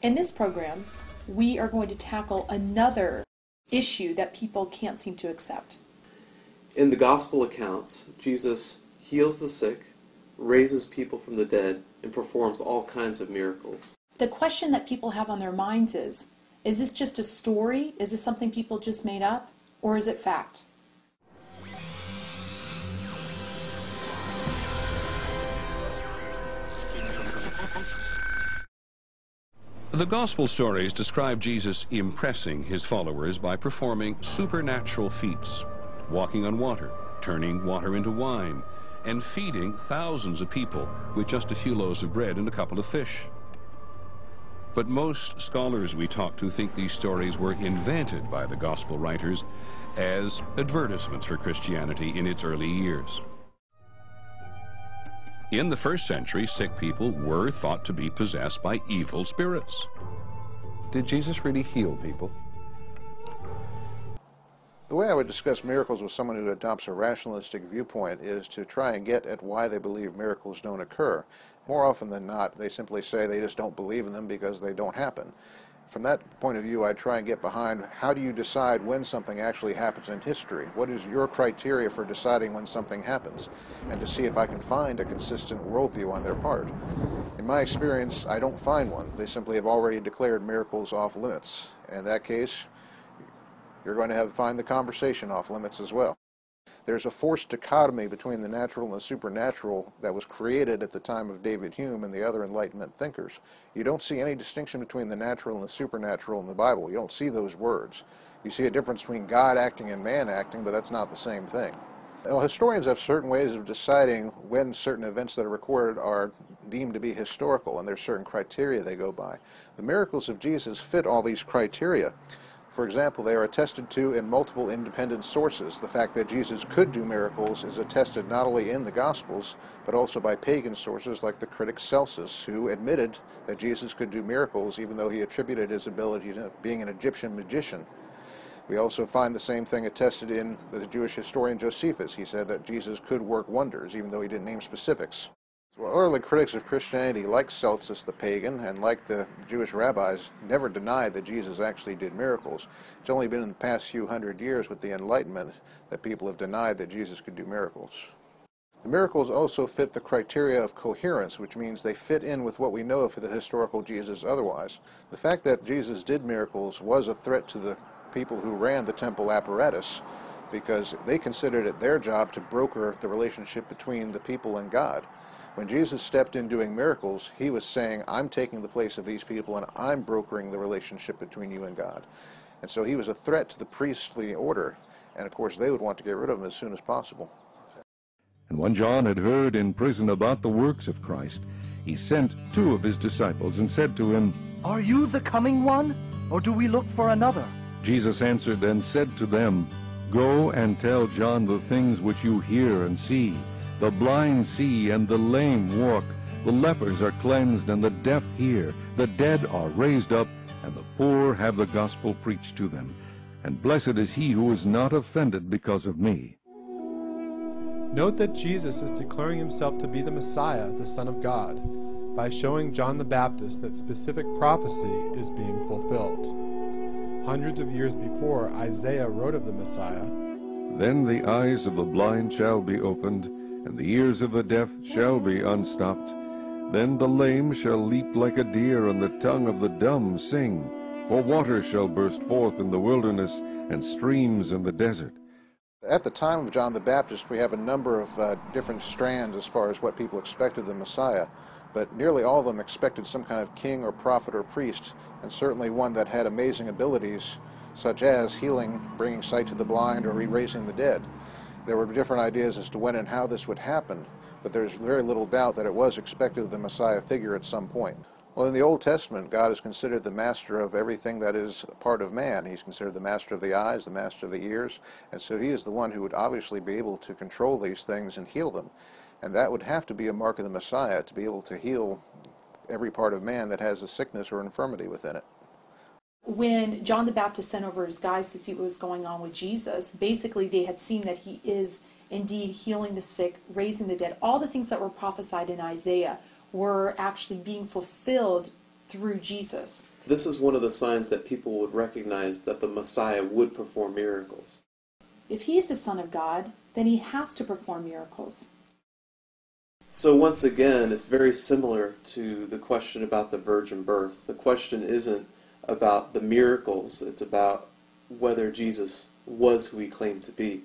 In this program, we are going to tackle another issue that people can't seem to accept. In the gospel accounts, Jesus heals the sick, raises people from the dead, and performs all kinds of miracles. The question that people have on their minds is this just a story? Is this something people just made up? Or is it fact? The gospel stories describe Jesus impressing his followers by performing supernatural feats, walking on water, turning water into wine, and feeding thousands of people with just a few loaves of bread and a couple of fish. But most scholars we talk to think these stories were invented by the gospel writers as advertisements for Christianity in its early years. In the first century, sick people were thought to be possessed by evil spirits. Did Jesus really heal people? The way I would discuss miracles with someone who adopts a rationalistic viewpoint is to try and get at why they believe miracles don't occur. More often than not, they simply say they just don't believe in them because they don't happen. From that point of view, I try and get behind how do you decide when something actually happens in history? What is your criteria for deciding when something happens? And to see if I can find a consistent worldview on their part. In my experience, I don't find one. They simply have already declared miracles off limits. In that case, you're going to have to find the conversation off limits as well. There's a forced dichotomy between the natural and the supernatural that was created at the time of David Hume and the other Enlightenment thinkers. You don't see any distinction between the natural and the supernatural in the Bible. You don't see those words. You see a difference between God acting and man acting, but that's not the same thing. Well, historians have certain ways of deciding when certain events that are recorded are deemed to be historical, and there's certain criteria they go by. The miracles of Jesus fit all these criteria. For example, they are attested to in multiple independent sources. The fact that Jesus could do miracles is attested not only in the Gospels, but also by pagan sources like the critic Celsus, who admitted that Jesus could do miracles even though he attributed his ability to being an Egyptian magician. We also find the same thing attested in the Jewish historian Josephus. He said that Jesus could work wonders, even though he didn't name specifics. Well, early critics of Christianity, like Celsus the pagan and like the Jewish rabbis, never denied that Jesus actually did miracles. It's only been in the past few hundred years with the Enlightenment that people have denied that Jesus could do miracles. The miracles also fit the criteria of coherence, which means they fit in with what we know of the historical Jesus otherwise. The fact that Jesus did miracles was a threat to the people who ran the temple apparatus, because they considered it their job to broker the relationship between the people and God. When Jesus stepped in doing miracles, he was saying, I'm taking the place of these people and I'm brokering the relationship between you and God. And so he was a threat to the priestly order, and of course they would want to get rid of him as soon as possible. And when John had heard in prison about the works of Christ, he sent 2 of his disciples and said to him, Are you the coming one, or do we look for another? Jesus answered and said to them, Go and tell John the things which you hear and see. The blind see, and the lame walk. The lepers are cleansed, and the deaf hear. The dead are raised up, and the poor have the gospel preached to them. And blessed is he who is not offended because of me. Note that Jesus is declaring himself to be the Messiah, the Son of God, by showing John the Baptist that specific prophecy is being fulfilled. Hundreds of years before, Isaiah wrote of the Messiah, Then the eyes of the blind shall be opened, and the ears of the deaf shall be unstopped. Then the lame shall leap like a deer, and the tongue of the dumb sing. For water shall burst forth in the wilderness, and streams in the desert. At the time of John the Baptist, we have a number of different strands as far as what people expected of the Messiah, but nearly all of them expected some kind of king or prophet or priest, and certainly one that had amazing abilities, such as healing, bringing sight to the blind, or raising the dead. There were different ideas as to when and how this would happen, but there's very little doubt that it was expected of the Messiah figure at some point. Well, in the Old Testament, God is considered the master of everything that is part of man. He's considered the master of the eyes, the master of the ears, and so he is the one who would obviously be able to control these things and heal them. And that would have to be a mark of the Messiah, to be able to heal every part of man that has a sickness or infirmity within it. When John the Baptist sent over his guys to see what was going on with Jesus, basically they had seen that he is indeed healing the sick, raising the dead. All the things that were prophesied in Isaiah were actually being fulfilled through Jesus. This is one of the signs that people would recognize that the Messiah would perform miracles. If he is the Son of God, then he has to perform miracles. So once again, it's very similar to the question about the virgin birth. The question isn't about the miracles, it's about whether Jesus was who he claimed to be.